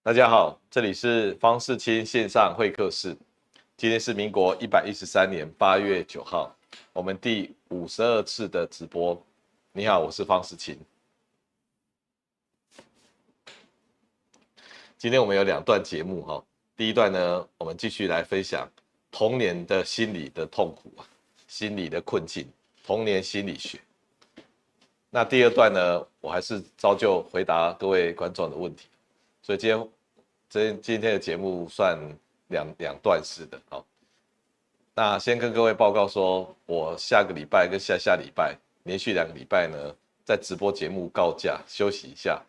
大家好，这里是方世清线上会客室。今天是民国113年8月9号，我们第52次的直播。你好，我是方世清。今天我们有2段节目哈。第一段呢，我们继续来分享童年的心理的痛苦心理的困境，童年心理学。那第二段呢，我还是照旧回答各位观众的问题。所以今天的节目算两段式的。好，那先跟各位报告说，我下个礼拜跟下礼拜连续2个礼拜呢，在直播节目告假休息一下，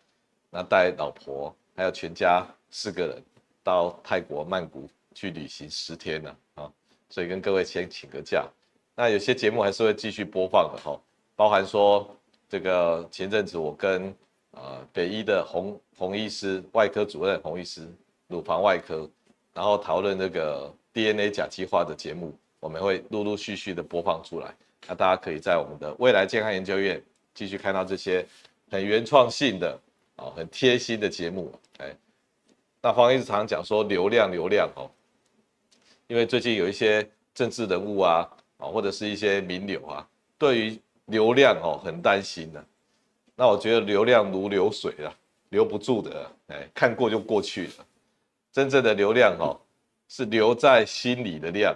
那带老婆还有全家4个人到泰国曼谷去旅行10天了啊，所以跟各位先请个假。那有些节目还是会继续播放的哈，包含说这个前阵子我跟北医的洪医师，外科主任洪医师，乳房外科，然后讨论这个 DNA 甲基化的节目，我们会陆陆续续的播放出来。那大家可以在我们的未来健康研究院继续看到这些很原创性的、很贴心的节目。那黄医师常讲说流量哦，因为最近有一些政治人物或者是一些名流对于流量很担心的。那我觉得流量如流水留不住的，看过就过去了。真正的流量是留在心里的量，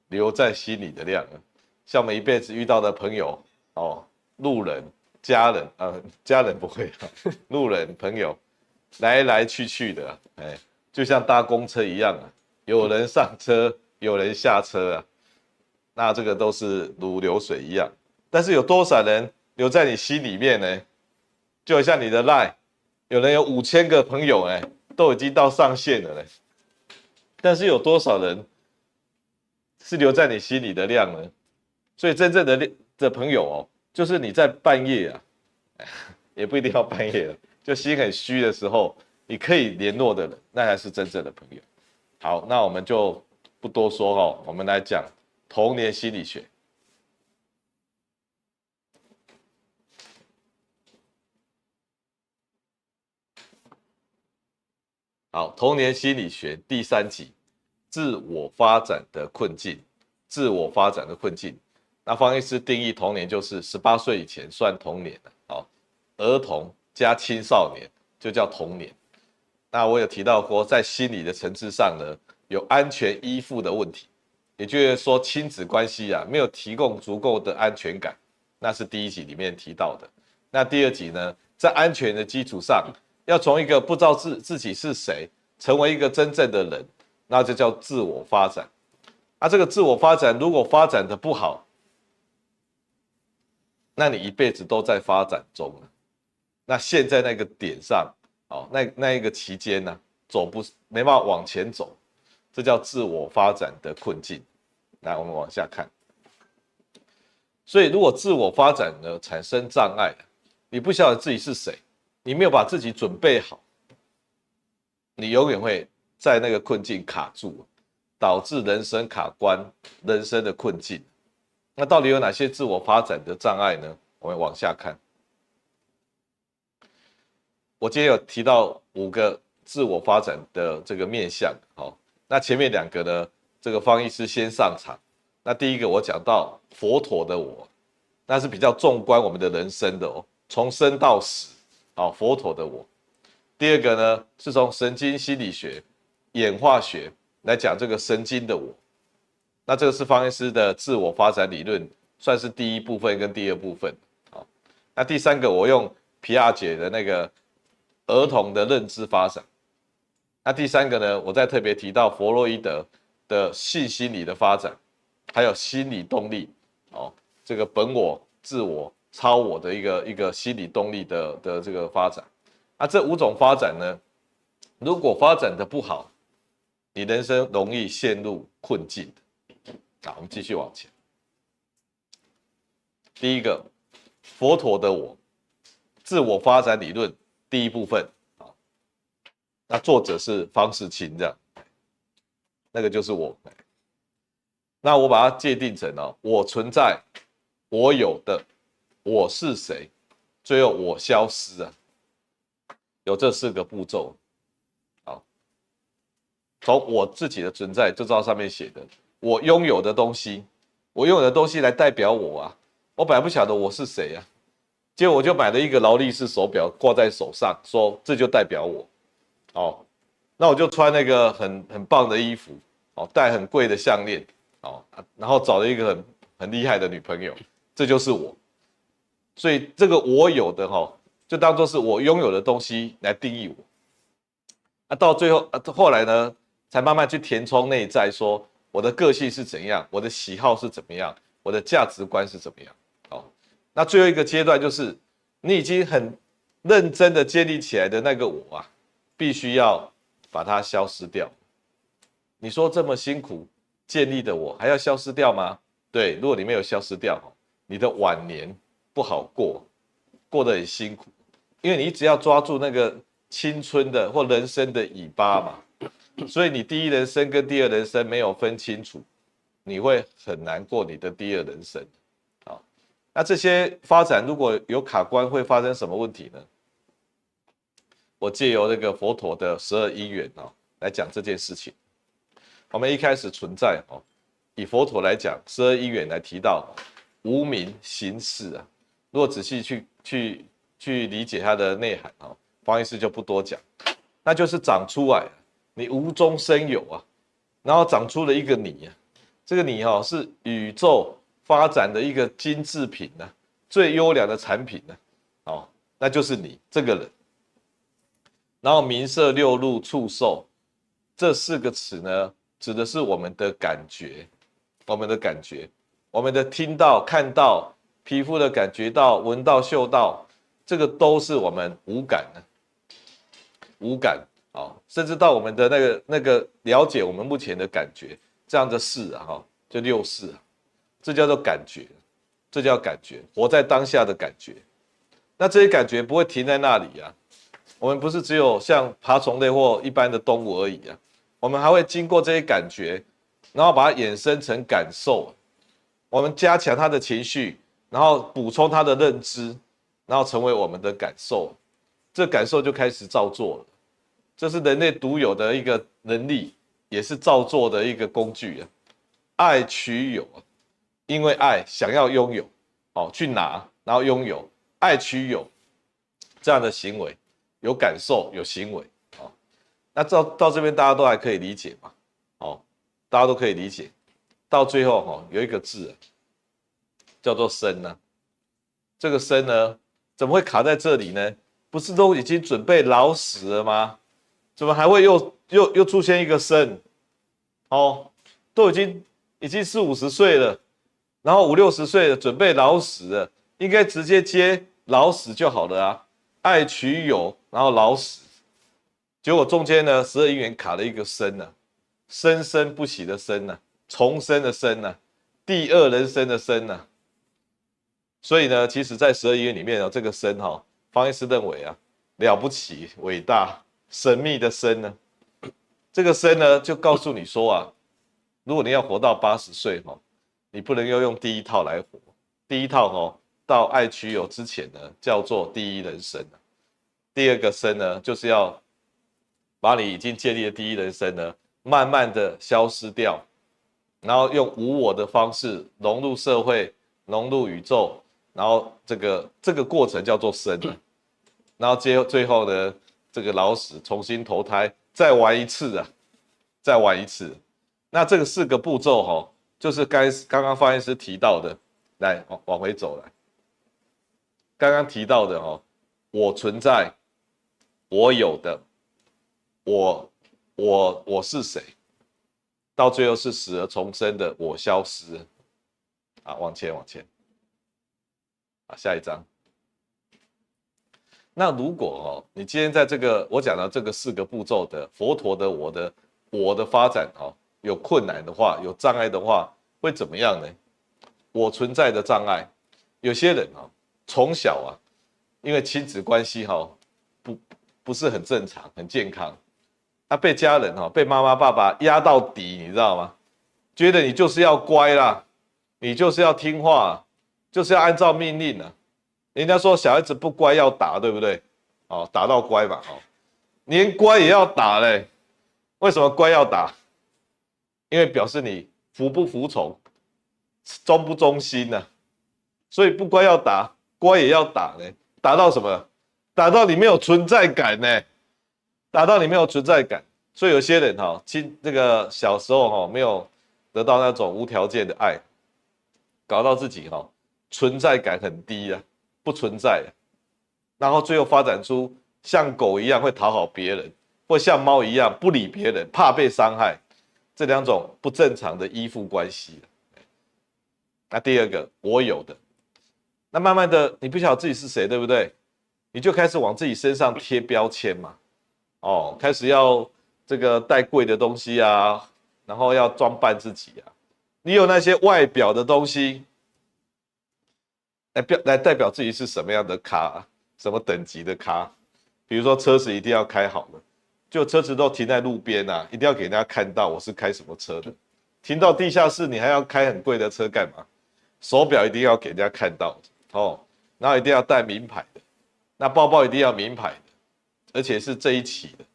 留在心里的量。像我们一辈子遇到的朋友路人、家人家人不会路人朋友来来去去的，就像搭公车一样有人上车，有人下车那这个都是如流水一样。但是有多少人留在你心里面呢？就好像你的 LINE， 有人有5000个朋友都已经到上限了但是有多少人是留在你心里的量呢？所以真正的朋友就是你在半夜也不一定要半夜了，就心很虚的时候，你可以联络的人，那才是真正的朋友。好，那我们就不多说我们来讲童年心理学。好，童年心理学第3集，自我发展的困境。自我发展的困境。那方医师定义童年就是18岁以前算童年儿童加青少年就叫童年。那我有提到过，在心理的层次上呢，有安全依附的问题，也就是说亲子关系没有提供足够的安全感，那是第1集里面提到的。那第2集呢，在安全的基础上，要从一个不知道自己是谁，成为一个真正的人，那就叫自我发展。这个自我发展如果发展的不好，那你一辈子都在发展中那现在那个点上那一个期间没办法往前走，这叫自我发展的困境。来，我们往下看。所以如果自我发展呢产生障碍，你不晓得自己是谁，你没有把自己准备好，你永远会在那个困境卡住，导致人生卡关，人生的困境。那到底有哪些自我发展的障碍呢？我们往下看。我今天有提到5个自我发展的这个面向，那前面2个呢，这个方医师先上场。那第1个我讲到佛陀的我，那是比较纵观我们的人生的从生到死，佛陀的我。第2个呢，是从神经心理学、演化学来讲这个神经的我。那这个是方医师的自我发展理论，算是第1部分跟第2部分。那第3个我用皮亚杰的那个儿童的认知发展。那第3个呢，我再特别提到弗洛伊德的性心理的发展，还有心理动力这个本我、自我、超我的一个心理动力的这个发展。这5种发展呢，如果发展的不好，你人生容易陷入困境。我们继续往前。第1个，佛陀的我，自我发展理论第1部分那作者是方世清，这样，那个就是我。那我把它界定成我存在，我有的，我是谁，最后我消失有这4个步骤。好，从我自己的存在就知道上面写的，我拥有的东西，我拥有的东西来代表我啊。我本来不晓得我是谁啊，结果我就买了一个劳力士手表挂在手上，说这就代表我。哦，那我就穿那个很棒的衣服，哦，戴很贵的项链，哦，然后找了一个很厉害的女朋友，这就是我。所以这个我有的哈，就当做是我拥有的东西来定义我。到最后后来呢，才慢慢去填充内在，说我的个性是怎样，我的喜好是怎么样，我的价值观是怎么样。哦，那最后一个阶段就是你已经很认真的建立起来的那个我啊，必须要把它消失掉。你说这么辛苦建立的我还要消失掉吗？对，如果你没有消失掉，你的晚年不好过，过得很辛苦，因为你只要抓住那个青春的或人生的尾巴嘛，所以你第一人生跟第二人生没有分清楚，你会很难过你的第二人生。好，那这些发展如果有卡关，会发生什么问题呢？我借由那个佛陀的12因缘来讲这件事情。我们一开始存在以佛陀来讲，12因缘来提到无明行识啊。如果仔细去理解它的内涵方医师就不多讲，那就是长出来，你无中生有啊，然后长出了一个你啊，这个你是宇宙发展的一个精制品啊，最优良的产品啊，那就是你这个人。然后名色六入触受这4个词呢，指的是我们的感觉，我们的感觉，我们的听到、看到、皮肤的感觉到、闻到、嗅到，这个都是我们五感的，五感甚至到我们的那个了解我们目前的感觉，这样的事就6事这叫做感觉，这叫感觉，活在当下的感觉。那这些感觉不会停在那里啊，我们不是只有像爬虫类或一般的动物而已啊，我们还会经过这些感觉，然后把它衍生成感受，我们加强他的情绪，然后补充他的认知，然后成为我们的感受，这感受就开始造作了。这是人类独有的一个能力，也是造作的一个工具啊。爱取有，因为爱想要拥有，去拿，然后拥有，爱取有这样的行为，有感受，有行为，那到这边大家都还可以理解嘛？大家都可以理解。到最后有一个字叫做生呢，这个生呢，怎么会卡在这里呢？不是都已经准备老死了吗？怎么还会又出现一个生？都已经40、50岁了，然后50、60岁了，准备老死了，应该直接接老死就好了啊。爱取有，然后老死，结果中间呢，12因缘卡了一个生呢，生生不息的生呢，重生的生呢，第二人生的生呢。所以呢，其实在12因缘里面这个生方医师认为了不起、伟大、神秘的生呢，这个生呢就告诉你说如果你要活到80岁你不能够用第一套来活。第一套到爱取有之前呢，叫做第一人生。第二个生呢，就是要把你已经建立的第一人生呢，慢慢的消失掉，然后用无我的方式融入社会、融入宇宙，然后这个过程叫做生。然后最后呢，这个老死重新投胎，再玩一次再玩一次。那这个4个步骤就是刚刚方医师提到的，来往回走来。刚刚提到的我存在，我有的，我是谁？到最后是死而重生的我消失。往前，下一章。那如果你今天在这个我讲到这个4个步骤的佛陀的我的发展有困难的话，有障碍的话，会怎么样呢？我存在的障碍，有些人从小因为亲子关系不是很正常、很健康，被家人被妈妈爸爸压到底，你知道吗？觉得你就是要乖啦，你就是要听话，就是要按照命令啊。人家说小孩子不乖要打，对不对？打到乖嘛，连乖也要打嘞。为什么乖要打？因为表示你服不服从，忠不忠心呢、所以不乖要打，乖也要打呢。打到什么？打到你没有存在感呢？打到你没有存在感。所以有些人哈，这个小时候哈没有得到那种无条件的爱，搞到自己哈存在感很低啊，不存在啊，然后最后发展出像狗一样会讨好别人，或像猫一样不理别人，怕被伤害，这两种不正常的依附关系。那第二个，我有的，那慢慢的你不晓得自己是谁，对不对？你就开始往自己身上贴标签嘛，哦，开始要这个带贵的东西啊，然后要装扮自己啊，你有那些外表的东西，来代表自己是什么样的咖，什么等级的咖。比如说车子一定要开好了，就车子都停在路边啊，一定要给人家看到我是开什么车的。停到地下室，你还要开很贵的车干嘛？手表一定要给人家看到哦，然后一定要带名牌的，那包包一定要名牌的，而且是这一期的。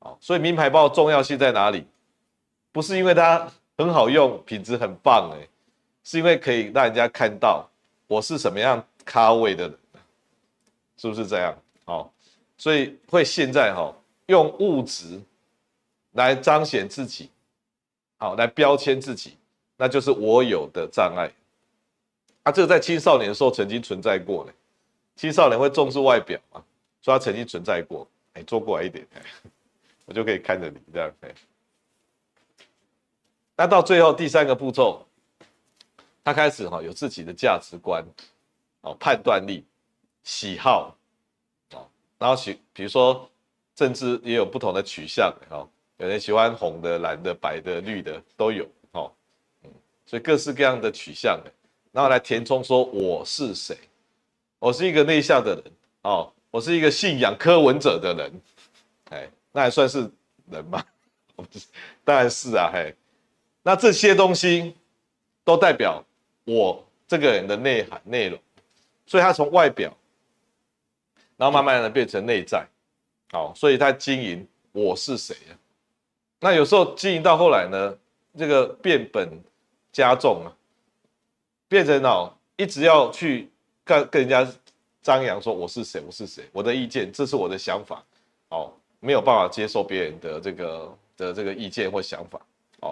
哦，所以名牌包的重要性在哪里？不是因为它很好用，品质很棒是因为可以让人家看到我是什么样咖位的人，是不是这样？好，所以会现在用物质来彰显自己，好来标签自己，那就是我有的障碍。这个在青少年的时候曾经存在过呢。青少年会重视外表嘛，所以它曾经存在过。坐过来一点，我就可以看着你这样。那到最后第三个步骤，他开始有自己的价值观，判断力、喜好，然后比如说政治也有不同的取向，有人喜欢红的、蓝的、白的、绿的都有，所以各式各样的取向，然后来填充说我是谁，我是一个内向的人，我是一个信仰柯文哲的人，那还算是人吗？当然是啊，那这些东西都代表我这个人的内涵内容，所以他从外表，然后慢慢的变成内在，所以他经营我是谁啊？那有时候经营到后来呢，这个变本加重啊，变成一直要去跟人家张扬说我是谁，我是谁，我的意见，这是我的想法，没有办法接受别人的这个意见或想法，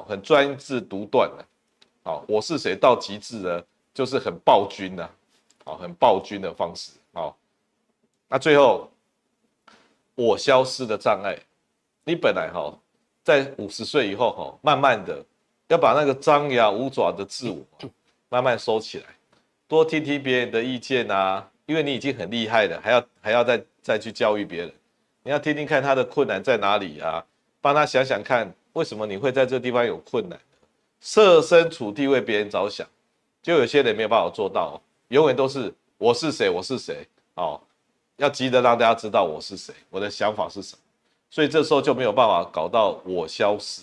很专制独断的，我是谁到极致呢，就是很暴君呐，很暴君的方式，那最后我消失的障碍，你本来在50岁以后慢慢的要把那个张牙舞爪的自我慢慢收起来，多听听别人的意见啊，因为你已经很厉害了，还要再去教育别人，你要听听看他的困难在哪里啊，帮他想想看为什么你会在这地方有困难，设身处地为别人着想，就有些人没有办法做到，永远都是我是谁，我是谁，要急着让大家知道我是谁，我的想法是什么，所以这时候就没有办法搞到我消失。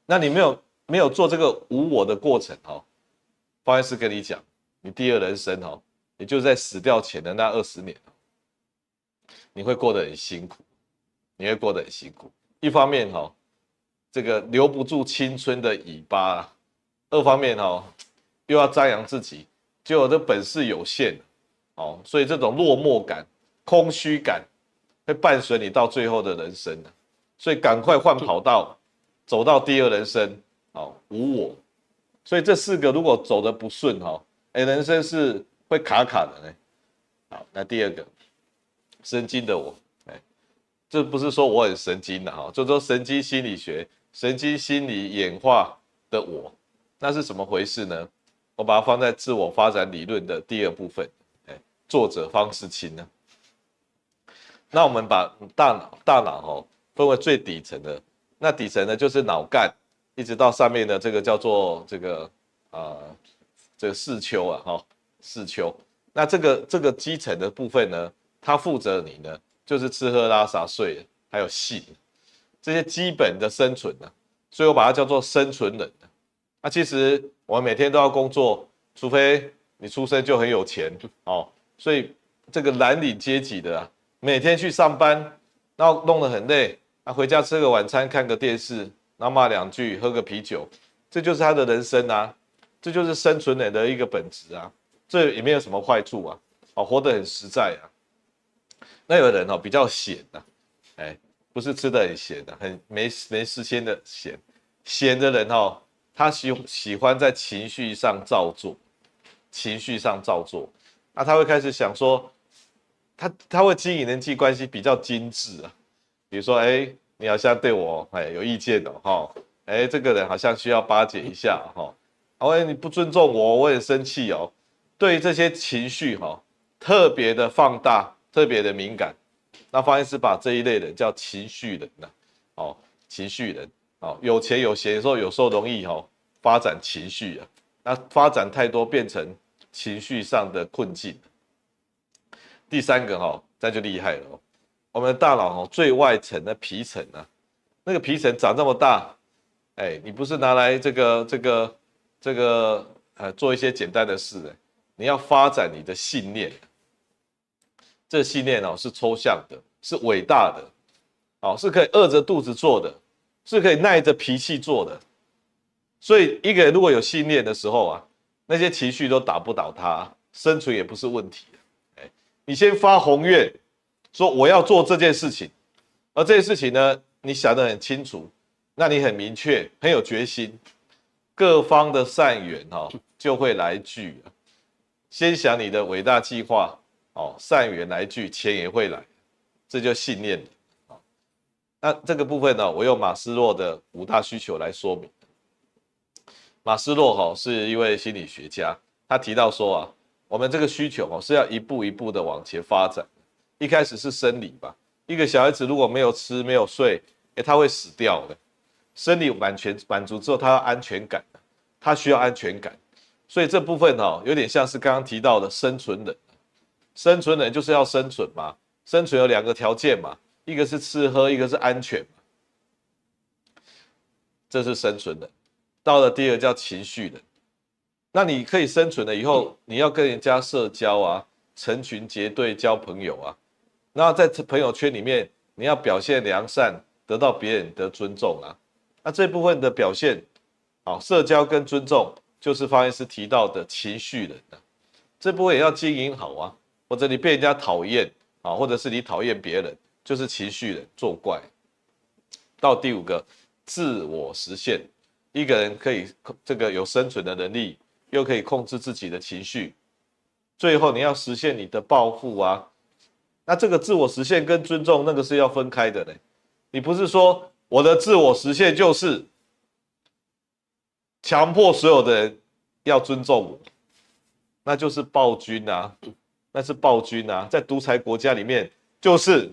那你没有做这个无我的过程，方医师跟你讲，你第二人生也就是在死掉前的那20年，你会过得很辛苦，你会过得很辛苦。一方面这个留不住青春的尾巴，二方面又要张扬自己，结果这本事有限，所以这种落寞感、空虚感会伴随你到最后的人生，所以赶快换跑道，走到第二人生，无我。所以这4个如果走得不顺，人生是会卡卡的呢。好，那第二个，神经的我，这不是说我很神经的就是说神经心理学、神经心理演化的我，那是怎么回事呢？我把它放在自我发展理论的第2部分，作者方世清呢。那我们把大脑分为最底层的，那底层呢就是脑干，一直到上面的这个叫做这个视丘视丘。那这个基层的部分呢，它负责你呢就是吃喝拉撒睡还有性这些基本的生存所以我把它叫做生存人那其实我们每天都要工作，除非你出生就很有钱所以这个蓝领阶级的每天去上班，然后弄得很累，回家吃个晚餐，看个电视，然后骂2句，喝个啤酒，这就是他的人生啊，这就是生存人的一个本质啊，这也没有什么坏处啊，活得很实在啊。那有的人比较闲啊，不是吃得很闲的，很没时间的闲。闲的人他喜欢在情绪上造作，那他会开始想说，他会经营人际关系比较精致啊，比如说，你好像对我有意见哦，这个人好像需要巴结一下你不尊重我，我很生气哦。对于这些情绪特别的放大，特别的敏感。那方医师把这一类人叫情绪人情绪人有钱有闲的时候，有时候容易发展情绪啊，那发展太多变成情绪上的困境。第三个这就厉害了我们的大脑最外层的皮层啊，那个皮层长这么大，你不是拿来这个做一些简单的事你要发展你的信念。这个信念是抽象的，是伟大的，是可以饿着肚子做的，是可以耐着脾气做的。所以一个人如果有信念的时候啊，那些情绪都打不倒他，生存也不是问题。你先发宏愿，说我要做这件事情，而这件事情呢，你想得很清楚，那你很明确，很有决心，各方的善缘就会来聚了。先想你的伟大计划。善缘来聚，钱也会来，这就信念了。那这个部分呢，我用马斯洛的5大需求来说明。马斯洛是一位心理学家，他提到说我们这个需求是要一步一步的往前发展。一开始是生理吧，一个小孩子如果没有吃没有睡，他会死掉的。生理满足之后，他要安全感，他需要安全感，所以这部分有点像是刚刚提到的生存人。生存人就是要生存嘛，生存有2个条件嘛，一个是吃喝，一个是安全嘛，这是生存人。到了第2个叫情绪人，那你可以生存了以后，你要跟人家社交啊，成群结队交朋友啊，那在朋友圈里面，你要表现良善，得到别人的尊重啊，那这部分的表现，社交跟尊重，就是方医师提到的情绪人啊，这部分也要经营好啊。或者你被人家讨厌或者是你讨厌别人，就是情绪人作怪。到第5个，自我实现，一个人可以有生存的能力，又可以控制自己的情绪，最后你要实现你的抱负啊。那这个自我实现跟尊重那个是要分开的呢。你不是说我的自我实现就是强迫所有的人要尊重我，那就是暴君啊。那是暴君啊，在独裁国家里面，就是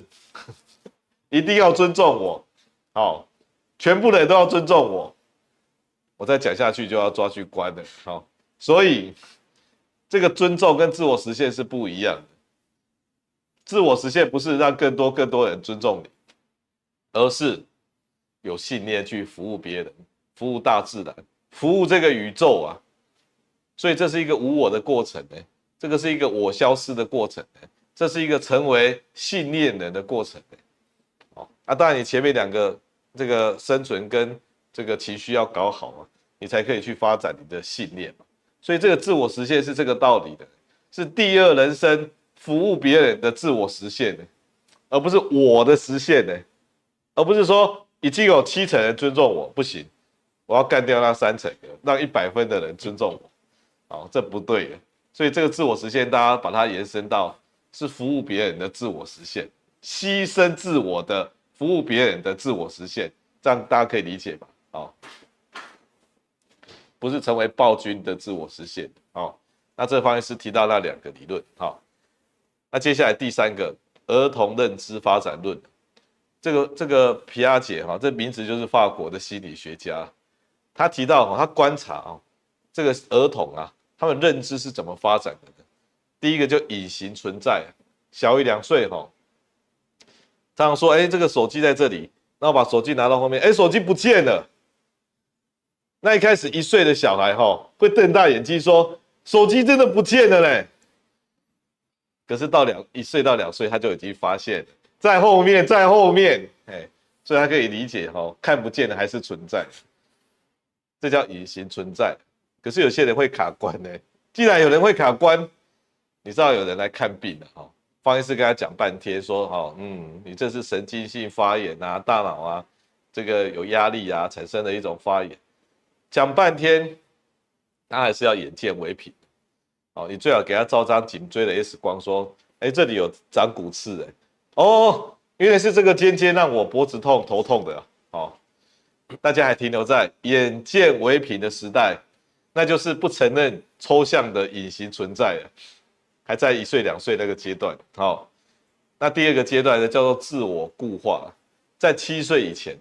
一定要尊重我，全部的人都要尊重我，我再讲下去就要抓去关了，所以这个尊重跟自我实现是不一样的。自我实现不是让更多人尊重你，而是有信念去服务别人，服务大自然，服务这个宇宙啊，所以这是一个无我的过程这个是一个我消失的过程这是一个成为信念人的过程当然你前面2个这个生存跟这个情绪要搞好你才可以去发展你的信念嘛。所以这个自我实现是这个道理的，是第2人生服务别人的自我实现而不是我的实现而不是说已经有7成人尊重我不行，我要干掉那3成，让100分的人尊重我，这不对所以这个自我实现，大家把它延伸到是服务别人的自我实现，牺牲自我的服务别人的自我实现，这样大家可以理解吧？不是成为暴君的自我实现那这方面是提到那2个理论那接下来第3个，儿童认知发展论，这个皮亚杰这名字就是法国的心理学家，他提到他观察这个儿童他们认知是怎么发展的呢？第1个就隐形存在，小于2岁常常说这个手机在这里，然后把手机拿到后面，手机不见了。那一开始1岁的小孩会瞪大眼睛说手机真的不见了嘞。可是到1岁到2岁他就已经发现在后面，所以他可以理解看不见的还是存在，这叫隐形存在。可是有些人会卡关呢，既然有人会卡关，你知道有人来看病了方医师跟他讲半天说你这是神经性发炎啊，大脑啊这个有压力啊产生的一种发炎，讲半天他还是要眼见为凭你最好给他照张颈椎的 X 光说这里有长骨刺原来是这个尖尖让我脖子痛头痛的大家还停留在眼见为凭的时代，那就是不承认抽象的隐形存在了，还在1岁2岁那个阶段那第二个阶段呢叫做自我固化，在7岁以前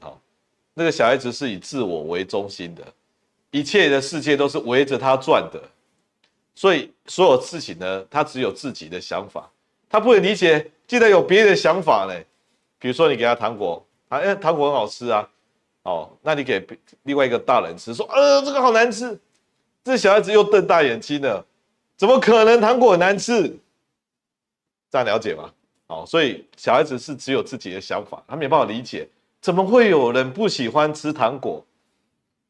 那个小孩子是以自我为中心的，一切的世界都是围着他转的，所以所有事情呢他只有自己的想法，他不能理解既然有别人的想法呢，比如说你给他糖果糖果很好吃啊那你给另外一个大人吃说这个好难吃，这小孩子又瞪大眼睛了，怎么可能糖果很难吃？这样了解吗？所以小孩子是只有自己的想法，他没办法理解怎么会有人不喜欢吃糖果，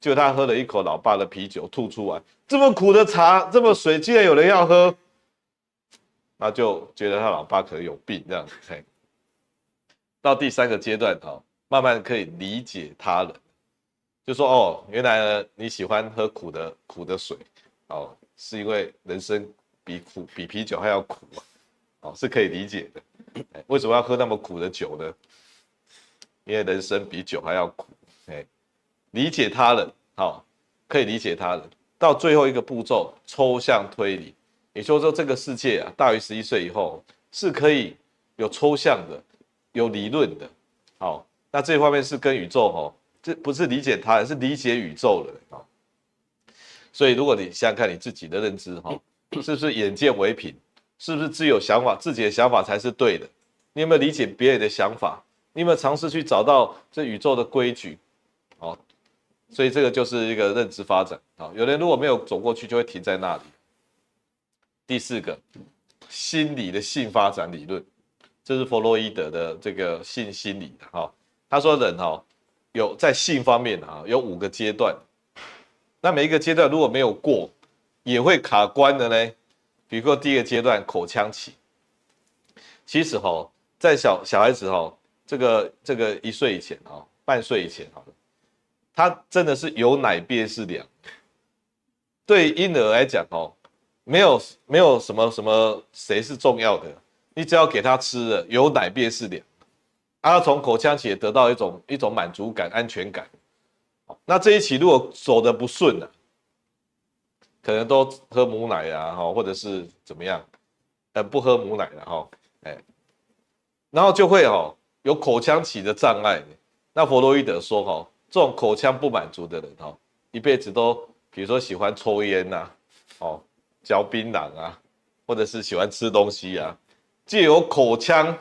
结果他喝了一口老爸的啤酒吐出来，这么苦的茶这么水竟然有人要喝，那就觉得他老爸可能有病这样到第3个阶段慢慢可以理解他人，就说原来呢你喜欢喝苦的水是因为人生比啤酒还要苦是可以理解的。为什么要喝那么苦的酒呢？因为人生比酒还要苦。理解他人可以理解他人。到最后一个步骤抽象推理，也就是说这个世界大于11岁以后是可以有抽象的有理论的那这方面是跟宇宙这不是理解他人，是理解宇宙了所以如果你想想看你自己的认知是不是眼见为凭，是不是只有想法自己的想法才是对的，你有没有理解别人的想法，你有没有尝试去找到这宇宙的规矩所以这个就是一个认知发展有人如果没有走过去就会停在那里。第4个心理的性发展理论，这是弗洛伊德的这个性心理他说人有在性方面有5个阶段，那每一个阶段如果没有过也会卡关的呢。比如说第1个阶段口腔期，其实在小孩子这个1岁以前半岁以前他真的是有奶便是娘，对婴儿来讲没有什么谁是重要的，你只要给他吃了有奶便是娘他从口腔期也得到一种满足感安全感那这一期如果走得不顺可能都喝母奶或者是怎么样不喝母奶了然后就会有口腔期的障碍。那弗洛伊德说这种口腔不满足的人一辈子都比如说喜欢抽烟嚼槟榔或者是喜欢吃东西藉由口腔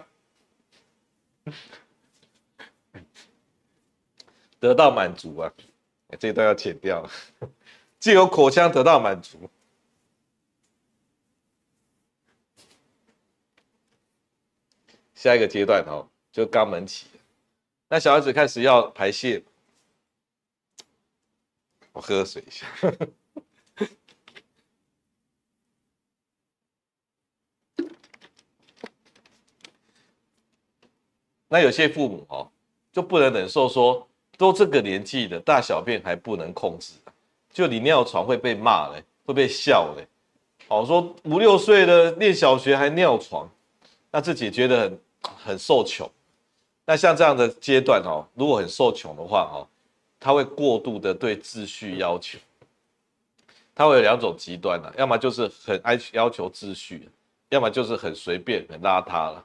得到满足这一段要剪掉藉由口腔得到满足。下一个阶段就肛门期，那小孩子开始要排泄，我喝水一下那有些父母就不能忍受说都这个年纪的大小便还不能控制就你尿床会被骂会被笑说5、6岁的念小学还尿床，那自己觉得很受穷。那像这样的阶段如果很受穷的话他会过度的对秩序要求，他会有2种极端要么就是很要求秩序，要么就是很随便很邋遢了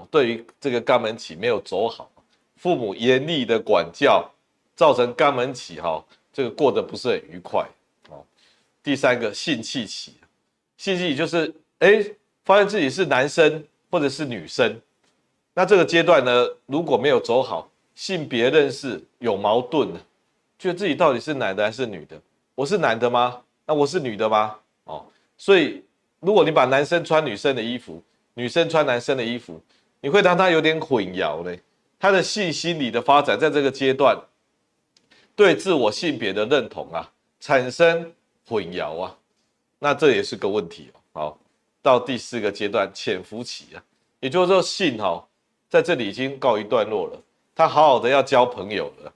对于这个肛门期没有走好，父母严厉的管教，造成肛门期这个过得不是很愉快第3个性器期，性器期就是发现自己是男生或者是女生，那这个阶段呢如果没有走好，性别认识有矛盾，觉得自己到底是男的还是女的，我是男的吗？那我是女的吗？所以如果你把男生穿女生的衣服，女生穿男生的衣服，你会让他有点混淆他的性心理的发展在这个阶段，对自我性别的认同啊产生混淆啊，那这也是个问题哦。好，到第4个阶段潜伏期啊，也就是说性在这里已经告一段落了，他好好的要交朋友了，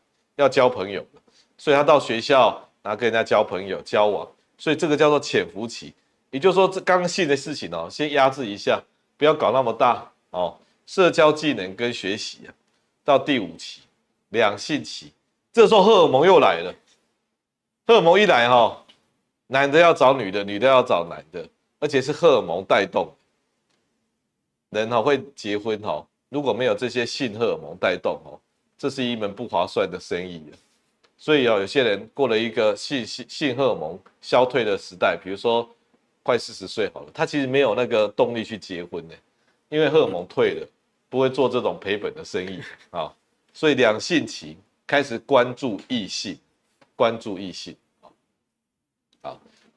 所以他到学校然后跟人家交朋友交往，所以这个叫做潜伏期。也就是说，这刚性的事情先压制一下，不要搞那么大哦。社交技能跟学习啊，到第5期两性期，这时候荷尔蒙又来了。荷尔蒙一来男的要找女的，女的要找男的，而且是荷尔蒙带动。人会结婚如果没有这些性荷尔蒙带动这是一门不划算的生意。所以有些人过了一个性荷尔蒙消退的时代，比如说快40岁好了，他其实没有那个动力去结婚的，因为荷尔蒙退了，不会做这种赔本的生意所以两性期开始关注异性，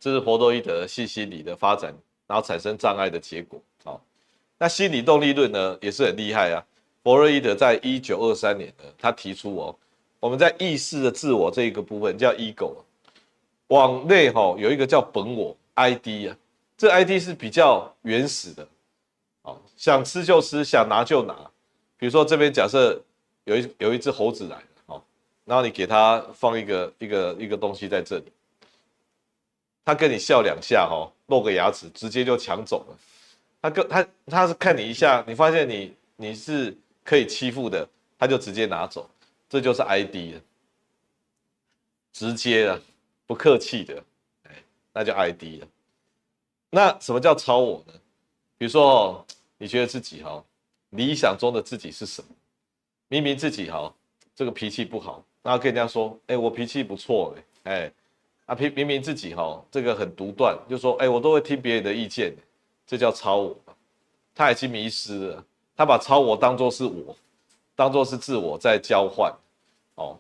这是弗洛伊德性心理的发展，然后产生障碍的结果那心理动力论呢也是很厉害啊。弗洛伊德在1923年呢，他提出我们在意识的自我这一个部分叫 ego， 往内有一个叫本我 ID 啊，这 ID 是比较原始的想吃就吃，想拿就拿。比如说这边假设有一只猴子来了然后你给它放一个东西在这里，它跟你笑2下露个牙齿，直接就抢走了。他是看你一下，你发现你是可以欺负的，他就直接拿走，这就是 ID 了，直接的，不客气的，那叫 ID 了。那什么叫超我呢？比如说你觉得自己理想中的自己是什么？明明自己这个脾气不好，然后跟人家说，我脾气不错明明自己这个很独断，就说我都会听别人的意见。这叫超我，他已经迷失了。他把超我当作是我，当作是自我在交换。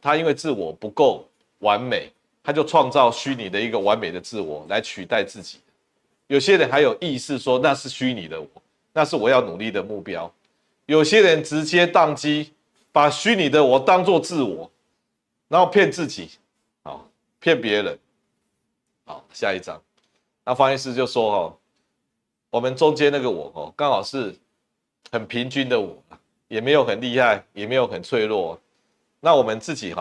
他因为自我不够完美，他就创造虚拟的一个完美的自我来取代自己。有些人还有意识说那是虚拟的我，那是我要努力的目标。有些人直接宕机，把虚拟的我当作自我，然后骗自己，骗别人。好，下一章，那方医师就说我们中间那个我刚好是很平均的我，也没有很厉害，也没有很脆弱。那我们自己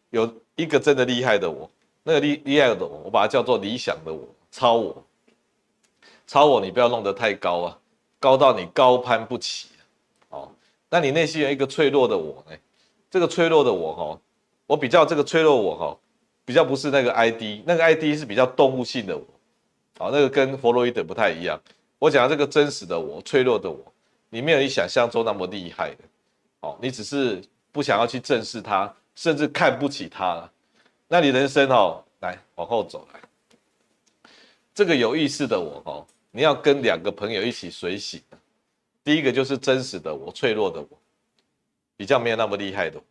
有一个真的厉害的我，那个厉害的我把它叫做理想的我，超我。超我你不要弄得太高啊，高到你高攀不起那你内心有一个脆弱的我呢？这个脆弱的我我比较这个脆弱我比较不是那个 ID， 那个 ID 是比较动物性的我那个跟弗洛伊德不太一样。我讲的这个真实的我，脆弱的我，你没有你想象中那么厉害的你只是不想要去正视它，甚至看不起它了。那你人生来往后走来，这个有意识的我你要跟2个朋友一起随行。第一个就是真实的我，脆弱的我，比较没有那么厉害的我。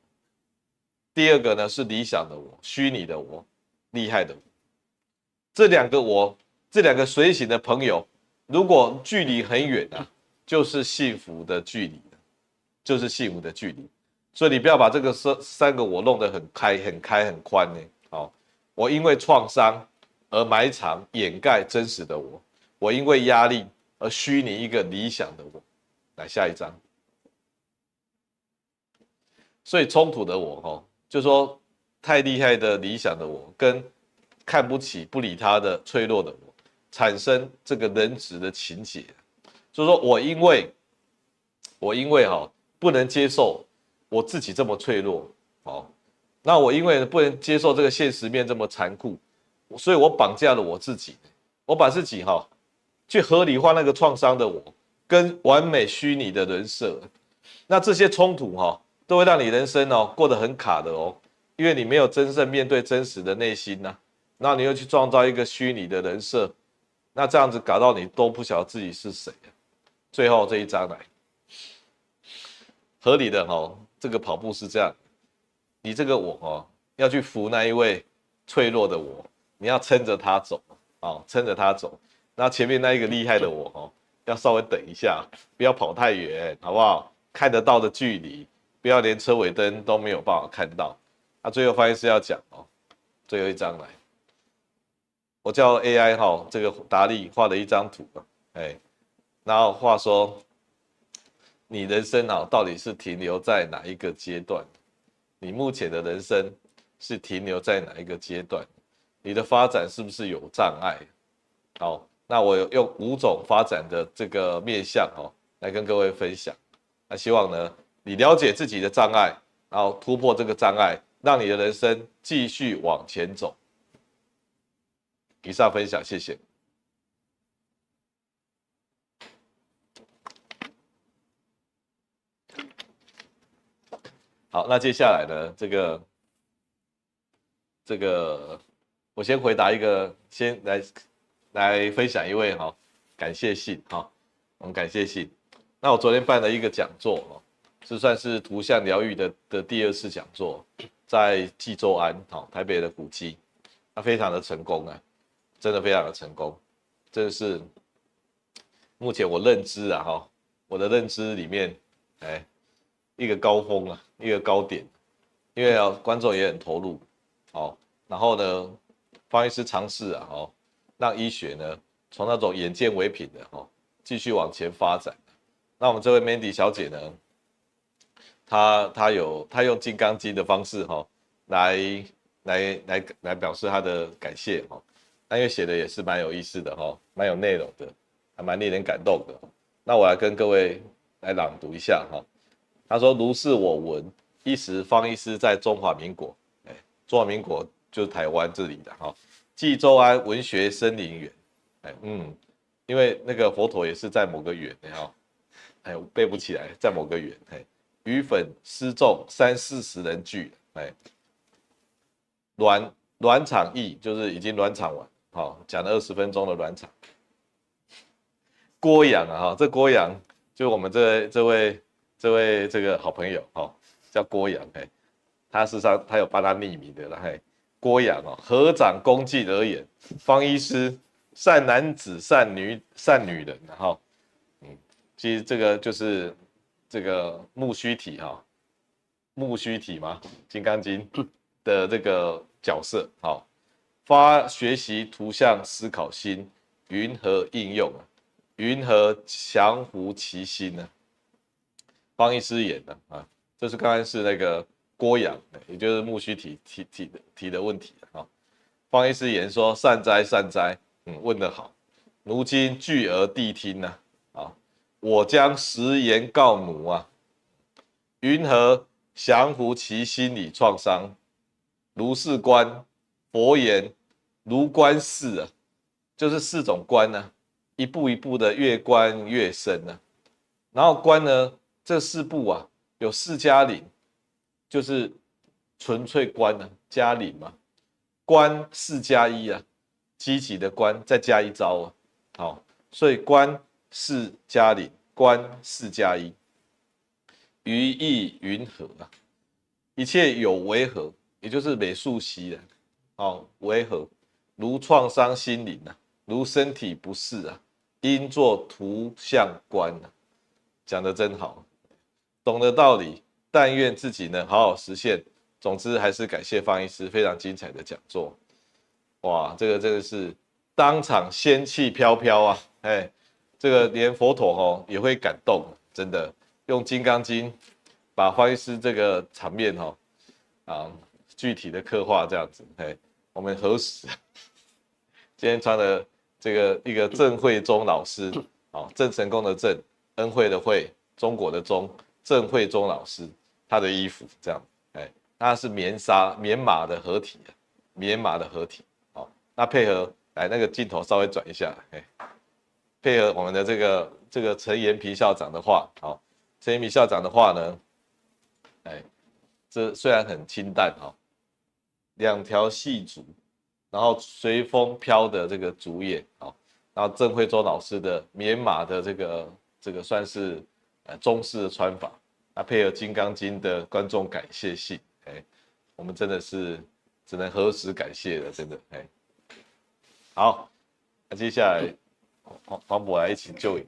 第二个呢是理想的我，虚拟的我，厉害的我。这2个我，这2个随行的朋友，如果距离很远就是幸福的距离，就是幸福的距离。所以你不要把这个3个我弄得很开、很开、很宽呢。我因为创伤而埋藏、掩盖真实的我，我因为压力而虚拟一个理想的我。来下一章。所以冲突的我就说太厉害的理想的我跟看不起、不理他的脆弱的我，产生这个人质的情节。就是说我因为不能接受我自己这么脆弱那我因为不能接受这个现实面这么残酷，所以我绑架了我自己，我把自己去合理化那个创伤的我跟完美虚拟的人设。那这些冲突都会让你人生过得很卡的因为你没有真正面对真实的内心然后你又去创造一个虚拟的人设，那这样子搞到你都不晓得自己是谁。最后这一章来，合理的这个跑步是这样，你这个我要去扶那一位脆弱的我，你要撑着他走撑着他走。那前面那一个厉害的我要稍微等一下，不要跑太远，好不好？看得到的距离，不要连车尾灯都没有办法看到。最后方医师要讲最后一张来，我叫 AI 这个达利画了一张图然后话说你人生到底是停留在哪一个阶段？你目前的人生是停留在哪一个阶段？你的发展是不是有障碍？好，那我有用5种发展的这个面向来跟各位分享。那希望呢，你了解自己的障碍，然后突破这个障碍，让你的人生继续往前走。以上分享，谢谢。好，那接下来呢，这个我先回答一个，先来分享一位感谢信我们感谢信。那我昨天办了一个讲座这算是图像疗愈的第2次讲座，在济州安台北的古迹，那非常的成功真的非常的成功，这是目前我认知我的认知里面一个高峰一个高点，因为观众也很投入然后呢，方医师尝试让医学呢从那种眼见为凭的继续往前发展。那我们这位 Mandy 小姐呢，她用金刚经的方式来表示她的感谢那因为写的也是蛮有意思的蛮有内容的，还蛮令人感动的。那我来跟各位来朗读一下他说：“如是我闻，一时方医师在中华民国，中华民国就是台湾这里的济州安文学森林园，因为那个佛陀也是在某个园我背不起来，在某个园鱼粉丝众30-40人聚暖场役就是已经暖场完讲了20分钟的暖场。郭阳这郭阳就是我们这位这个好朋友叫郭阳他事实上他有帮他匿名的了郭阳合掌恭敬而言，方医师善男子善女人其实这个就是这个木须体木须体嘛，金刚经的这个角色发学习图像思考心，云何应用云何降伏其心呢？方医师言的这是刚才是那个郭阳，也就是木须提的问题方医师言说：善哉善哉，问得好，奴今具而谛听我将实言告奴云何降服其心理创伤？如是观，佛言如观世就是4种观一步一步的越观越深然后观呢，这4步有4加0，就是纯粹观加0嘛，观4加1积极的观再加一招所以观4加0，观4加1，于意云何一切有为何，也就是美术系为何如创伤心灵如身体不适应作图像观讲得真好，懂得道理，但愿自己能好好实现。总之还是感谢方医师非常精彩的讲座。哇，这个真的是当场仙气飘飘这个连佛陀也会感动，真的用金刚经把方医师这个场面具体的刻画这样子我们何时今天穿的这个一个郑慧忠老师郑成功的郑，恩惠的惠，中国的中，郑慧忠老师他的衣服这样他是棉马的合体棉马的合体那配合来那个镜头稍微转一下配合我们的这个陈延平校长的话陈延平校长的话呢这虽然很清淡2条细竹，然后随风飘的这个竹叶然后郑慧洲老师的棉马的这个算是中式的穿法，那配合《金刚经》的观众感谢信我们真的是只能何时感谢了，真的好，那接下来黄渤来一起救引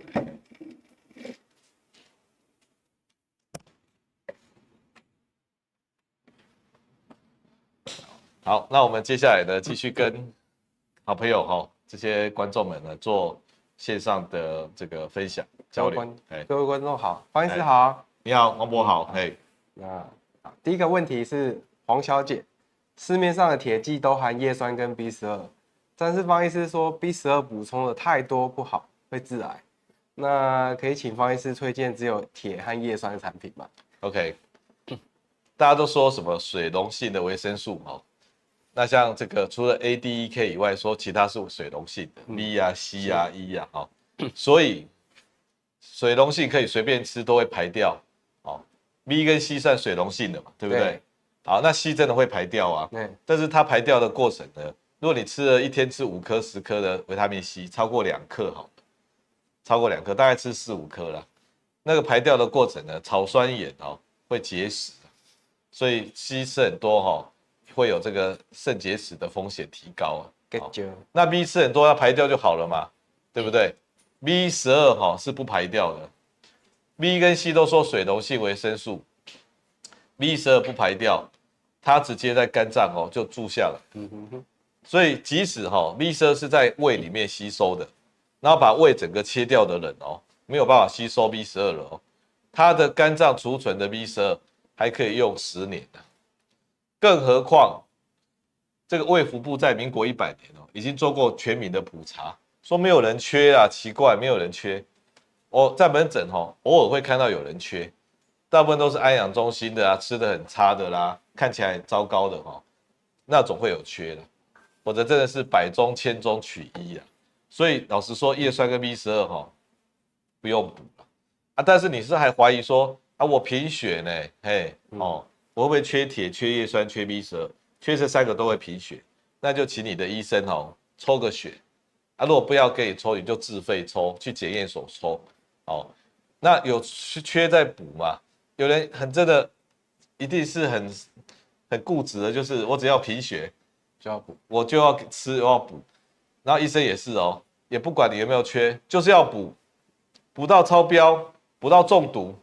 好，那我们接下来呢，继续跟好朋友哈这些观众们呢做线上的这个分享交流。各位观众好，黄医师好，你好，王博好，那第一个问题是黄小姐，市面上的铁剂都含叶酸跟 B12，但是方医师说 B12补充的太多不好，会致癌。那可以请方医师推荐只有铁和叶酸的产品吗 ？OK， 大家都说什么水溶性的维生素哦，那像这个除了 A、D、E、K 以外，说其他是水溶性的 B 啊、C 啊、E 啊，哦，所以水溶性可以随便吃都会排掉，哦 ，B 跟 C 算水溶性的嘛，对不对？好，那 C 真的会排掉啊，但是它排掉的过程呢，如果你吃了一天吃5颗、10颗的维他命 C， 超过2克好了，超过2克，大概吃4、5颗啦，那个排掉的过程呢，草酸盐哦会结石，所以 C 吃很多哈、哦，会有这个肾结石的风险提高啊。那 B 吃很多要排掉就好了嘛，对不对？B12哈是不排掉的 ，B 跟 C 都说水溶性维生素 ，B12不排掉，它直接在肝脏哦就住下了。所以即使哈 B12是在胃里面吸收的，然后把胃整个切掉的人哦，没有办法吸收 B12了哦，他的肝脏储存的 B12还可以用10年的，更何况这个卫福部在民国100年哦，已经做过全民的普查，说没有人缺啊，奇怪，没有人缺。我在门诊哦，偶尔会看到有人缺，大部分都是安养中心的啊，吃的很差的啦，看起来很糟糕的哦，那总会有缺的，否则真的是百中千中取一啊。所以老实说，叶酸跟 B12哈不用补啊，但是你是还怀疑说啊，我贫血呢，嘿哦，我会不会缺铁、缺叶酸、缺 B12？缺这3个都会贫血，那就请你的医生哦抽个血啊，如果不要给你抽，你就自费抽，去检验所抽哦。那有缺再补嘛？有人很真的，一定是很固执的，就是我只要贫血就要补，我就要吃，我要补。然后医生也是哦，也不管你有没有缺，就是要补，补到超标，补到中毒。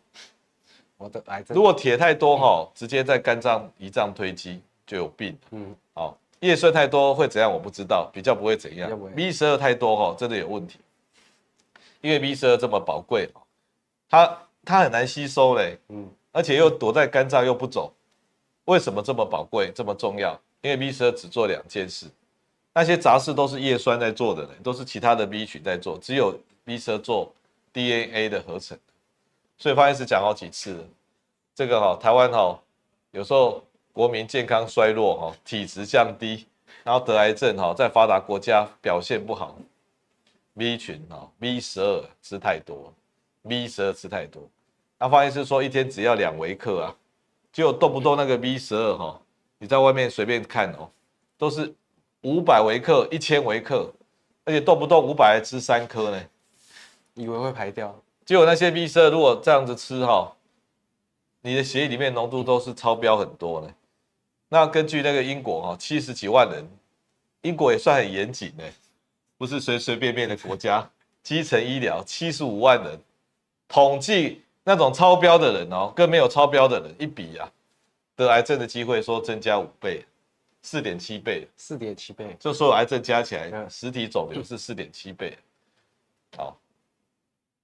我的癌症如果铁太多哈，直接在肝脏胰脏推积就有病。好，叶酸太多会怎样？我不知道，比较不会怎样。B12太多哈，真的有问题，因为 B12这么宝贵，它很难吸收嘞，而且又躲在肝脏又不走。为什么这么宝贵、这么重要？因为 B12只做2件事，那些杂事都是叶酸在做的呢，都是其他的 B 群在做，只有 B12做 DNA 的合成。所以方医师讲好几次了，这个台湾有时候国民健康衰弱体质降低，然后得癌症在发达国家表现不好 ，B 群B12吃太多 ，B12吃太多。那方医师说一天只要2微克啊，结果动不动那个 B12你在外面随便看都是500微克、1000微克，而且动不动500还吃3颗呢，以为会排掉。结果那些 B12如果这样子吃你的血液里面浓度都是超标很多呢。那根据那个英国70几万人，英国也算很严谨呢，不是随随便便的国家。基层医疗75万人，统计那种超标的人跟没有超标的人一比啊，得癌症的机会说增加5倍，4.7倍，4.7倍，就所有癌症加起来，实体肿瘤是4.7倍。好。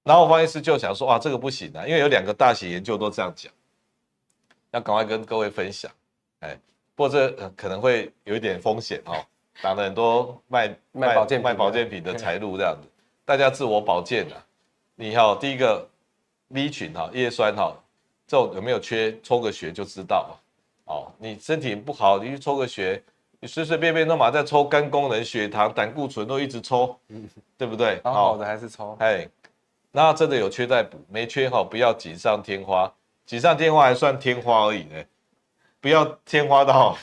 然后方医师就想说，哇，这个不行啊，因为有2个大型研究都这样讲，要赶快跟各位分享。不过这可能会有一点风险挡了很多卖保健品的财路这样子，大家自我保健啊。你第一个 B 群叶酸这种有没有缺，抽个血就知道你身体不好，你去抽个血，你随随便便都马上在抽肝功能、血糖、胆固醇都一直抽，对不对？好的还是抽，那真的有缺再补，没缺不要锦上添花，锦上添花还算添花而已呢，不要添花到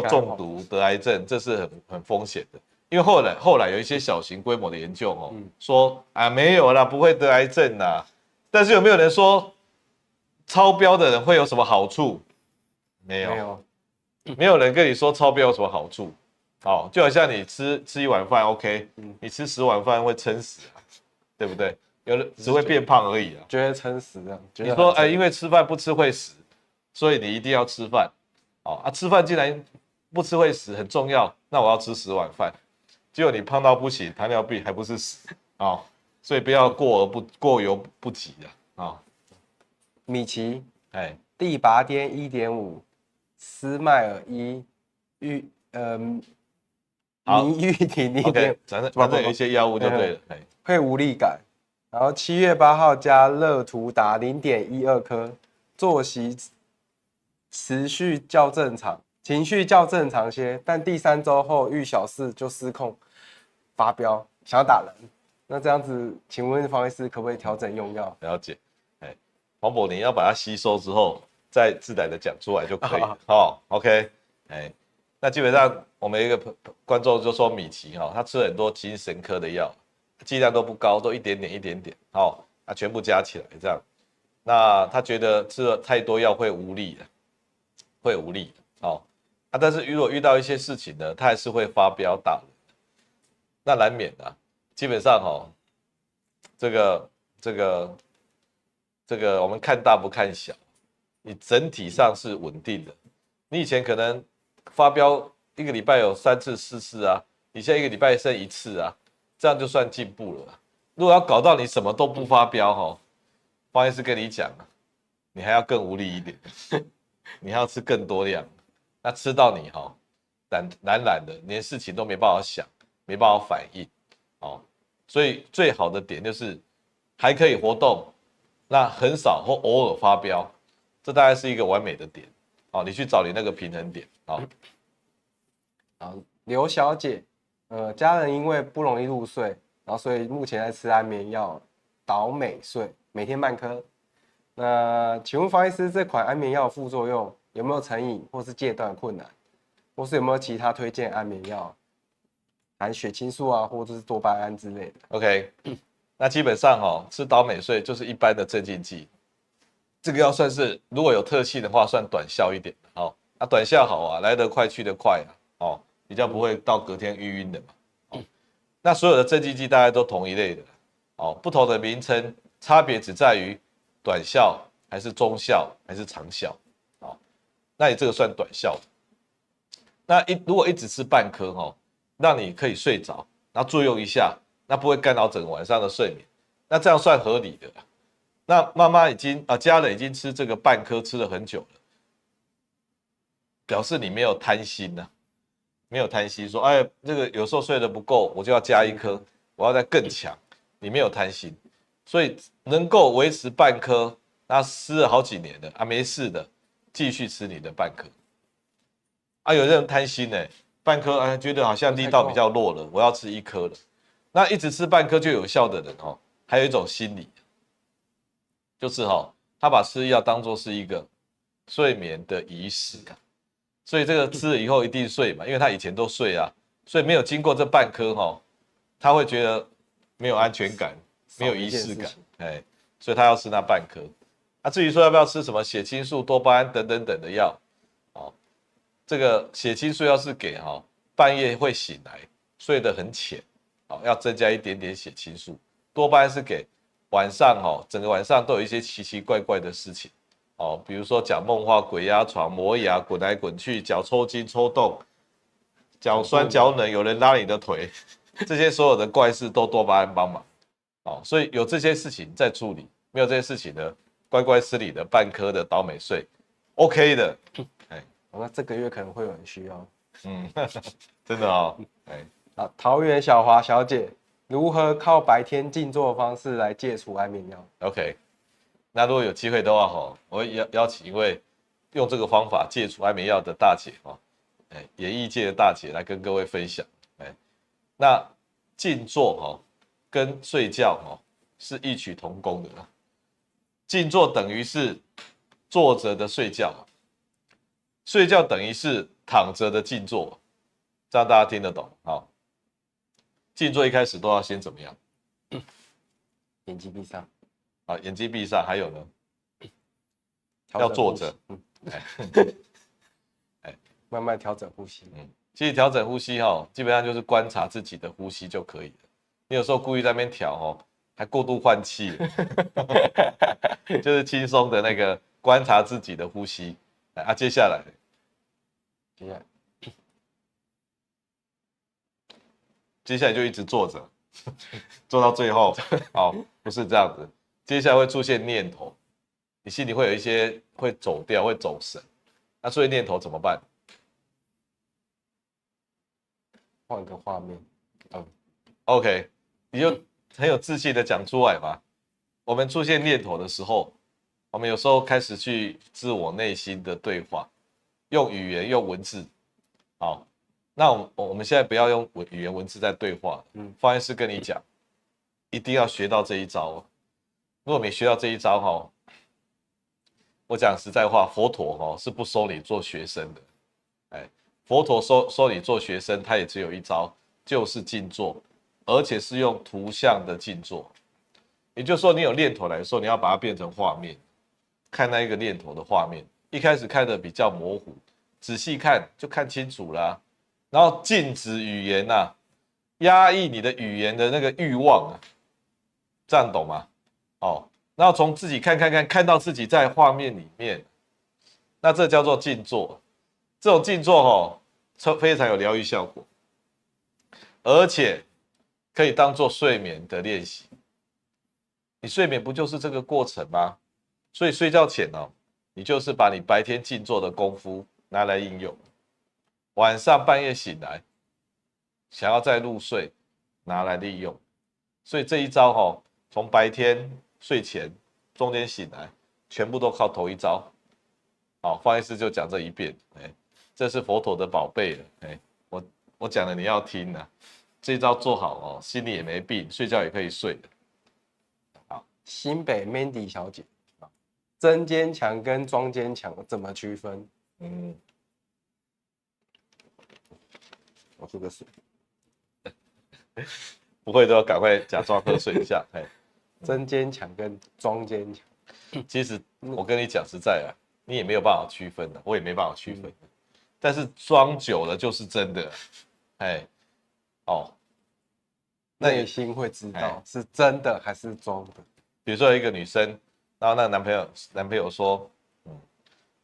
中毒得癌症，这是很风险的。因为后来有一些小型规模的研究说没有啦，不会得癌症啦，但是有没有人说超标的人会有什么好处？没有人跟你说超标有什么好处。就好像你吃一碗饭 OK，你吃10碗饭会撑死对不对？有人只会变胖而已啊，觉得撑死这样。你说因为吃饭不吃会死，所以你一定要吃饭。吃饭竟然不吃会死，很重要，那我要吃10碗饭。结果你胖到不行，糖尿病还不是死啊、哦？所以不要过犹不及啊！哦、米奇，哎，地拔颠1.5，斯麦尔玉好尼玉婷，OK， 1.5，反正有一些药物就对了，哎，会无力感。然后7月8号加乐图达0.12颗，作息持续较正常，情绪较正常些，但第3周后遇小事就失控发飙，想打人。那这样子，请问方医师可不可以调整用药？了解，哎，黄柏林要把它吸收之后，再自然的讲出来就可以了，哦，OK，哎，那基本上我们一个观众就说米奇哈，他吃了很多精神科的药，剂量都不高，都一点点，哦，啊，全部加起来这样，那他觉得吃了太多药会无力的，哦，啊，但是如果遇到一些事情呢，他还是会发飙打人，那难免的，基本上哈，这个我们看大不看小，你整体上是稳定的，你以前可能发飙一个礼拜有3次4次啊，你现在一个礼拜剩1次啊，这样就算进步了。如果要搞到你什么都不发飙哈，方医师跟你讲啊，你还要更无力一点，你还要吃更多量，那吃到你哈懒的，连事情都没办法想，没办法反应，哦，所以最好的点就是还可以活动，那很少或偶尔发飙，这大概是一个完美的点，哦，你去找你那个平衡点，哦。好，刘小姐，家人因为不容易入睡，然后所以目前在吃安眠药导美睡，每天半颗。那请问方医师，这款安眠药的副作用有没有成瘾或是戒断困难，或是有没有其他推荐安眠药，含血清素啊，或者是多巴胺之类的 OK， 那基本上吃导美睡就是一般的镇静剂，这个药算是如果有特性的话，算短效一点的哦。那短效好啊，来得快去得快啊，哦，比较不会到隔天晕的嘛。哦，那所有的镇静剂大概都同一类的，哦，不同的名称，差别只在于短效还是中效还是长效，哦，那你这个算短效的。那如果一直吃半颗让你可以睡着，然后作用一下，那不会干扰整个晚上的睡眠，那这样算合理的。那妈妈家人已经吃这个半颗吃了很久了，表示你没有贪心呐、没有贪心说，哎，这个有时候睡得不够，我就要加1颗，我要再更强，你没有贪心，所以能够维持半颗，那吃了好几年了啊，没事的，继续吃你的半颗。啊，有人贪心呢，半颗哎，觉得好像力道比较弱了，我要吃1颗了。那一直吃半颗就有效的人还有一种心理，就是他把吃药当作是一个睡眠的仪式，所以这个吃了以后一定睡嘛，因为他以前都睡啊，所以没有经过这半颗他会觉得没有安全感，没有仪式感，哎，所以他要吃那半颗。那至于说要不要吃什么血清素、多巴胺等等的药，这个血清素要是给半夜会醒来，睡得很浅，要增加一点点血清素。多巴胺是给晚上整个晚上都有一些奇奇怪怪的事情，比如说讲梦话、鬼压床、磨牙、滚来滚去、脚抽筋抽动、脚酸脚冷，有人拉你的腿，这些所有的怪事都多巴胺帮忙，所以有这些事情在处理，没有这些事情呢，乖乖吃你的半颗的导美睡 ，OK 的，哎。那这个月可能会有人需要。真的哎，啊，桃园小华小姐如何靠白天静坐的方式来戒除安眠药 OK， 那如果有机会的话我会邀请一位用这个方法戒除安眠药的大姐演艺界的大姐来跟各位分享。那静坐跟睡觉是异曲同工的，静坐等于是坐着的睡觉。睡觉等于是躺着的静坐，这样大家听得懂。好，静坐一开始都要先怎么样？眼睛闭上，眼睛闭上，还有呢，要坐着，慢慢调整呼吸。其实调整呼吸基本上就是观察自己的呼吸就可以了。你有时候故意在那边调还过度换气了，就是轻松的那个观察自己的呼吸。接下来接下来就一直坐着，做到最后，好，不是这样子。接下来会出现念头，你心里会有一些会走掉，会走神。那所以念头怎么办？换个画面。OK， 你就很有自信的讲出来嘛。我们出现念头的时候，我们有时候开始去自我内心的对话，用语言、用文字。好，那我们现在不要用语言文字在对话。方医师跟你讲，一定要学到这一招。如果没学到这一招哈，我讲实在话，佛陀哈是不收你做学生的。佛陀收你做学生，他也只有一招，就是静坐，而且是用图像的静坐。也就是说，你有念头来的时候，你要把它变成画面，看那一个念头的画面。一开始看的比较模糊，仔细看就看清楚啦。然后禁止语言啊，压抑你的语言的那个欲望啊，这样懂吗？哦，然后从自己看到自己在画面里面，那这叫做静坐。这种静坐非常有疗愈效果，而且可以当做睡眠的练习。你睡眠不就是这个过程吗？所以睡觉前你就是把你白天静坐的功夫拿来应用，晚上半夜醒来，想要再入睡，拿来利用。所以这一招从白天睡前、中间醒来，全部都靠头一招。好，方医师就讲这一遍，这是佛陀的宝贝了，我讲了你要听啊，这一招做好心里也没病，睡觉也可以睡的。好，新北 Mandy 小姐，真坚强跟装坚强怎么区分？我喝个水。不会都要赶快假装喝水一下。真坚强跟装坚强，其实我跟你讲实在你也没有办法区分的，我也没办法区分。但是装久了就是真的，内心会知道是真的还是装的。比如说有一个女生，然后那个男朋友说，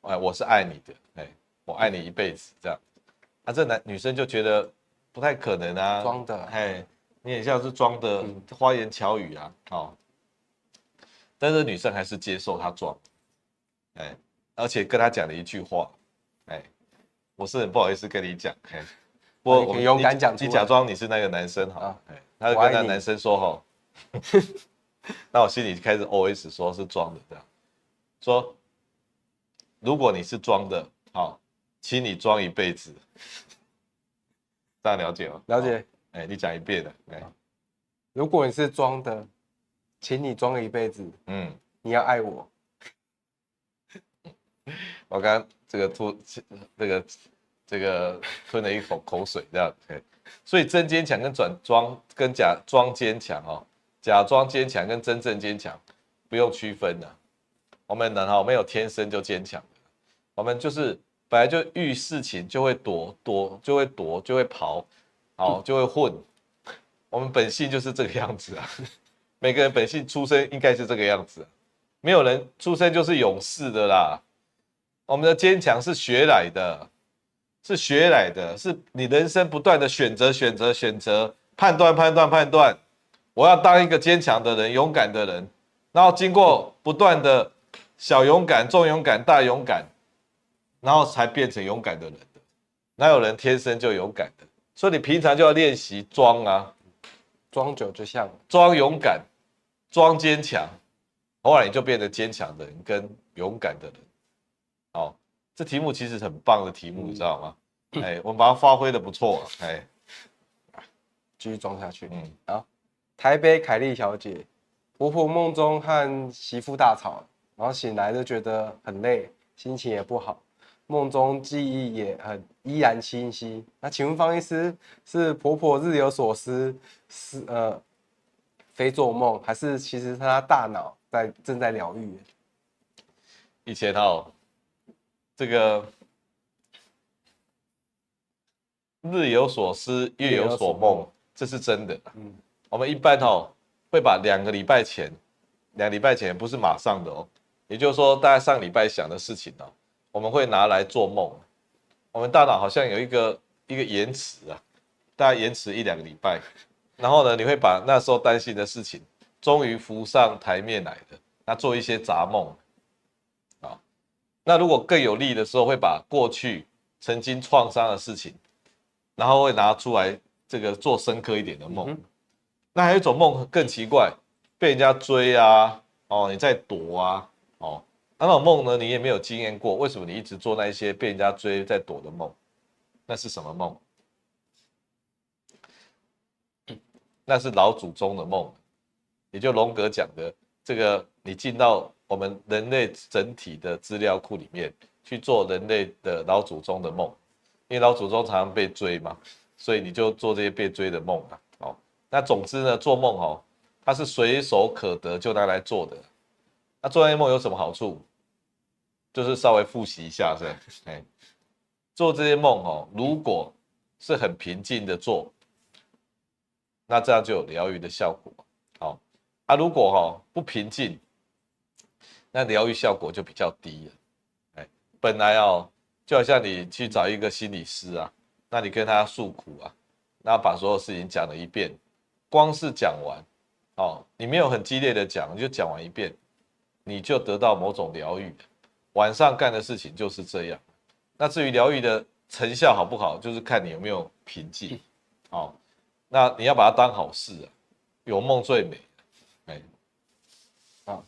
我是爱你的，我爱你一辈子这样，这女生就觉得不太可能啊，装的，你很像是装的花言巧语啊，但是女生还是接受他装，而且跟他讲了一句话，我是很不好意思跟你讲，我可以勇敢讲出来，你假装你是那个男生他就跟那男生说那我心里开始 OS 说是装的这样，说如果你是装的，请你装一辈子，这样了解吗？了解。你讲一遍了。如果你是装的，请你装一辈子。你要爱我。我刚刚这个吞了一口口水，这样。所以真坚强跟假装坚强假装坚强跟真正坚强不用区分的。我们人没有天生就坚强的，我们就是本来就遇事情就会躲就会跑，就会混。我们本性就是这个样子啊，每个人本性出生应该是这个样子，没有人出生就是勇士的啦。我们的坚强是学来的，是你人生不断的选择，判断。我要当一个坚强的人，勇敢的人，然后经过不断的小勇敢、中勇敢、大勇敢，然后才变成勇敢的人的。哪有人天生就勇敢的？所以你平常就要练习装啊，装久就像装勇敢、装坚强，后来你就变得坚强的人跟勇敢的人。这题目其实很棒的题目，你知道吗？我们把它发挥的不错，继续装下去。好，台北凯莉小姐，婆婆梦中和媳妇大吵，然后醒来就觉得很累，心情也不好，梦中记忆也依然清晰。那请问方医师，是婆婆日有所思，非做梦，还是其实她大脑正在疗愈？以前这个日有所思，夜有所梦，这是真的。我们一般会把2个礼拜前不是马上的也就是说大概上礼拜想的事情我们会拿来做梦。我们大脑好像有一个延迟大概延迟1-2个礼拜，然后呢，你会把那时候担心的事情，终于浮上台面来了，那做一些杂梦，啊，那如果更有利的时候，会把过去曾经创伤的事情，然后会拿出来这个做深刻一点的梦。那还有一种梦更奇怪，被人家追啊，哦，你在躲啊，哦，那种梦呢，你也没有经验过，为什么你一直做那一些被人家追在躲的梦？那是什么梦？那是老祖宗的梦，也就荣格讲的这个，你进到我们人类整体的资料库里面去做人类的老祖宗的梦，因为老祖宗常常被追嘛，所以你就做这些被追的梦啊。哦，那总之呢，做梦哦，它是随手可得就拿来做的。那做那些梦有什么好处？就是稍微复习一下，是吧？哎，做这些梦哦，如果是很平静的做，那这样就有疗愈的效果。好，啊，如果不平静，那疗愈效果就比较低了。哎，本来就好像你去找一个心理师啊，那你跟他诉苦啊，那把所有事情讲了一遍，光是讲完，你没有很激烈的讲，你就讲完一遍，你就得到某种疗愈。晚上干的事情就是这样。那至于疗愈的成效好不好，就是看你有没有平静。那你要把它当好事啊，有梦最美。哎，好，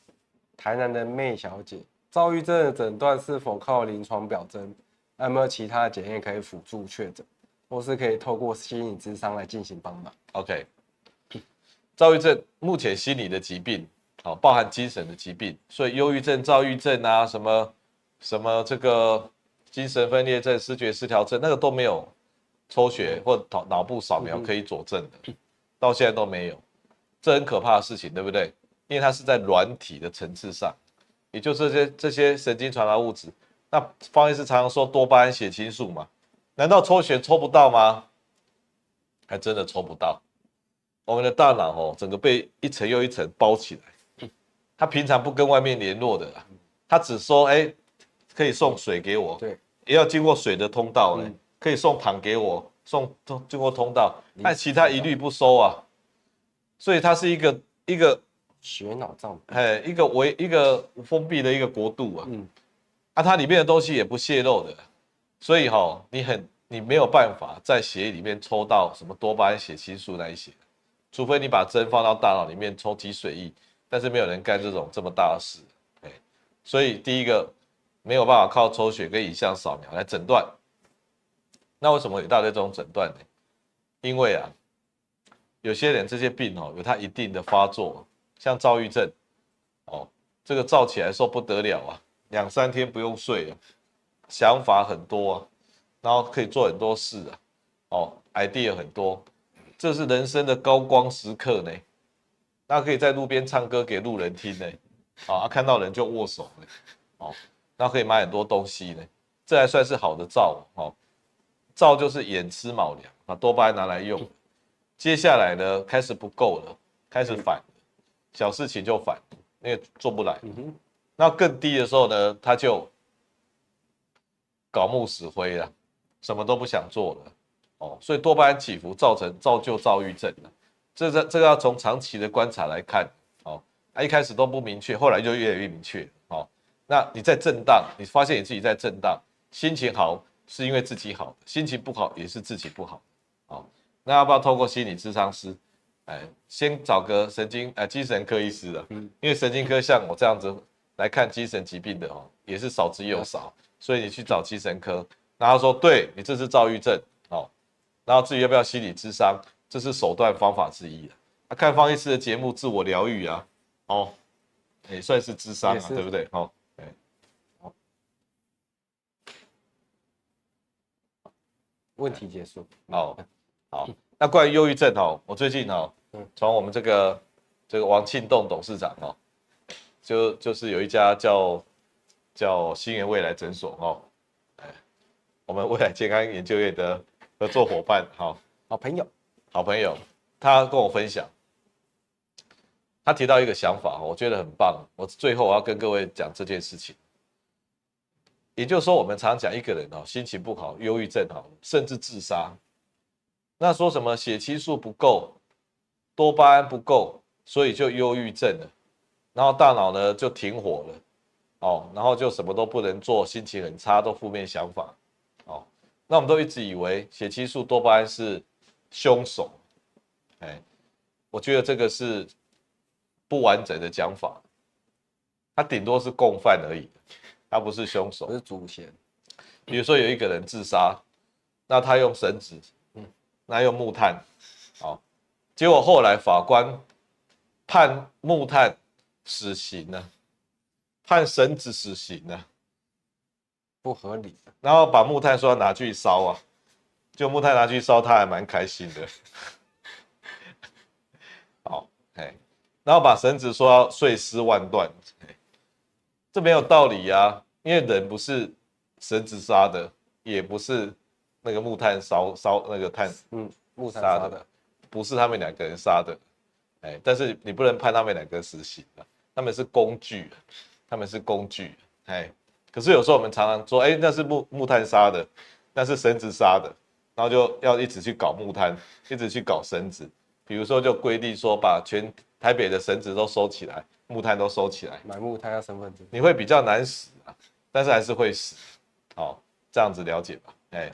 台南的妹小姐，躁郁症的诊断是否靠临床表征？有没有其他的检验可以辅助确诊，或是可以透过心理咨商来进行帮忙 ？OK， 躁郁症目前心理的疾病，包含精神的疾病，所以忧郁症、躁郁症啊，什么这个精神分裂症、思觉失调症，那个都没有抽血或脑部扫描可以佐证的，到现在都没有，这很可怕的事情，对不对？因为它是在软体的层次上，也就是这些神经传导物质。那方医师常常说多巴胺、血清素嘛，难道抽血抽不到吗？还真的抽不到。我们的大脑整个被一层又一层包起来，他平常不跟外面联络的，他只说可以送水给我，对，也要经过水的通道呢，可以送糖给我，经过通道，但其他一律不收啊。所以它是一个血脑障病，一个封闭的一个国度啊，它里面的东西也不泄露的，所以你没有办法在血液里面抽到什么多巴胺、血清素那一些，除非你把针放到大脑里面抽挤水液，但是没有人干这么大的事，所以第一个没有办法靠抽血跟影像扫描来诊断。那为什么有一大堆这种诊断呢？因为有些人这些病有他一定的发作，像躁郁症这个躁起来说不得了啊，2-3天不用睡想法很多然后可以做很多事idea 很多，这是人生的高光时刻呢。那可以在路边唱歌给路人听呢，看到人就握手呢，那可以买很多东西呢，这还算是好的躁躁就是眼吃卯粮，把多巴胺拿来用。接下来呢，开始不够了，开始反了，小事情就反，因为做不来。那更低的时候呢，他就搞木死灰了，什么都不想做了。所以多巴胺起伏造就躁郁症了。这个要从长期的观察来看，一开始都不明确，后来就越来越明确。那你在震荡，你发现你自己在震荡，心情好是因为自己好，心情不好也是自己不好。那要不要透过心理咨商师？先找个精神科医师因为神经科像我这样子来看精神疾病的也是少之又少，所以你去找精神科，然后说对你这是躁郁症然后至于要不要心理咨商，这是手段方法之一看方医师的节目自我疗愈也算是咨商对不对？问题结束。好，那关于忧郁症我最近从我们这个王庆栋董事长就是有一家叫新源未来诊所我们未来健康研究院的合作伙伴好朋友，他跟我分享，他提到一个想法我觉得很棒，我最后我要跟各位讲这件事情。也就是说，我们常讲一个人心情不好、忧郁症甚至自杀，那说什么血清素不够，多巴胺不够，所以就忧郁症了，然后大脑呢就停火了，哦，然后就什么都不能做，心情很差，都负面想法，哦，那我们都一直以为血清素、多巴胺是凶手，哎，我觉得这个是不完整的讲法，它顶多是共犯而已，它不是凶手，不是祖先。比如说有一个人自杀，那他用绳子，那用木炭，好，结果后来法官判木炭死刑了，判绳子死刑了，不合理。然后把木炭说要拿去烧啊，就木炭拿去烧，他还蛮开心的，好，哎，然后把绳子说要碎尸万段，这没有道理啊，因为人不是绳子杀的，也不是那个木炭烧那个炭木炭杀的，杀的，不是他们两个人杀的，哎，但是你不能判他们两个死刑啊，他们是工具，他们是工具，哎，可是有时候我们常常说，哎，那是木炭杀的，那是绳子杀的，然后就要一直去搞木炭，一直去搞绳子，比如说就规定说把全台北的绳子都收起来，木炭都收起来，买木炭要身份证。你会比较难死啊，但是还是会死，好，这样子了解吧，哎，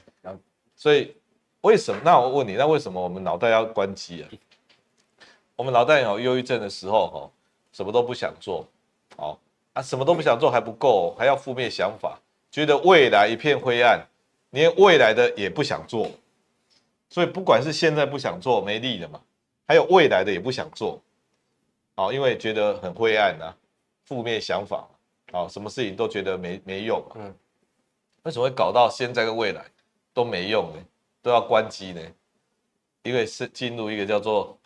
所以为什么？那我问你，那为什么我们脑袋要关机啊？我们脑袋有忧郁症的时候，什么都不想做，好啊，什么都不想做还不够，还要负面想法，觉得未来一片灰暗，连未来的也不想做，所以不管是现在不想做没力了嘛，还有未来的也不想做，好，因为觉得很灰暗啊，负面想法，好，什么事情都觉得没用嘛，为什么会搞到现在跟未来都没用呢？都要关机呢？因为是进入一个叫做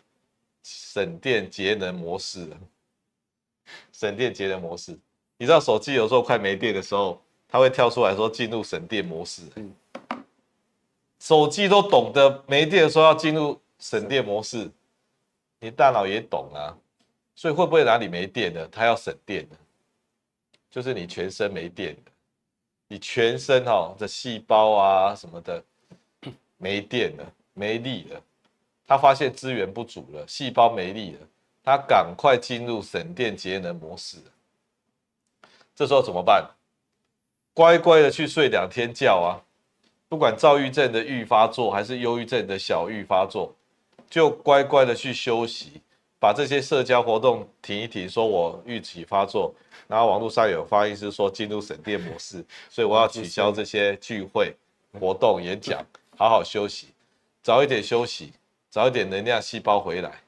省电节能模式了。省电节能模式，你知道手机有时候快没电的时候，它会跳出来说进入省电模式。手机都懂得没电的时候要进入省电模式，你大脑也懂啊。所以会不会哪里没电了，它要省电的？就是你全身没电了，你全身的细胞啊什么的没电了，没力了，他发现资源不足了，细胞没力了，他赶快进入省电节能模式了。这时候怎么办？乖乖的去睡2天觉啊！不管躁郁症的预发作还是忧郁症的小预发作，就乖乖的去休息，把这些社交活动停一停，说我预期发作，然后网络上有发音是说进入省电模式，所以我要取消这些聚会、活动、演讲，好好休息，早一点休息，早一点能量细胞回来，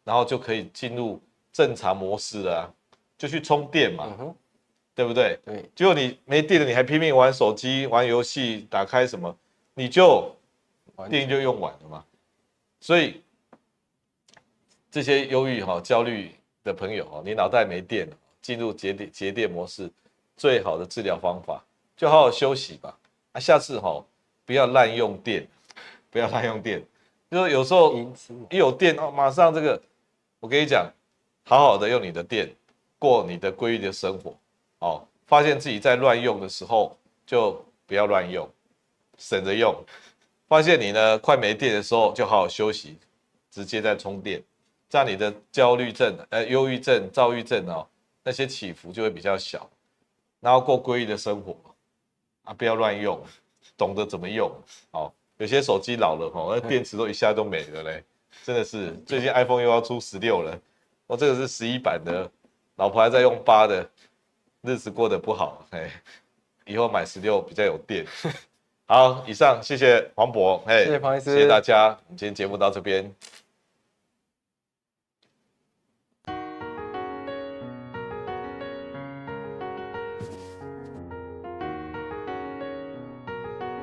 然后就可以进入正常模式了啊，就去充电嘛，对不对？对，结果你没电了，你还拼命玩手机、玩游戏，打开什么，你就电就用完了嘛。所以这些忧郁焦虑的朋友你脑袋没电了，进入节电模式，最好的治疗方法就好好休息吧。啊，下次不要滥用电，不要滥用电。就是有时候一有电马上这个，我跟你讲，好好的用你的电，过你的规律的生活。发现自己在乱用的时候，就不要乱用，省着用。发现你呢快没电的时候，就好好休息，直接再充电，这样你的焦虑症、忧郁症、躁郁症那些起伏就会比较小，然后过规律的生活啊，不要乱用，懂得怎么用。有些手机老了那电池都一下都没了嘞，真的是。最近 iPhone 又要出16了，这个是11版的，老婆还在用8的。日子过得不好，以后买16比较有电。好，以上谢谢黄渤，谢谢庞医师，谢谢大家，我们今天节目到这边。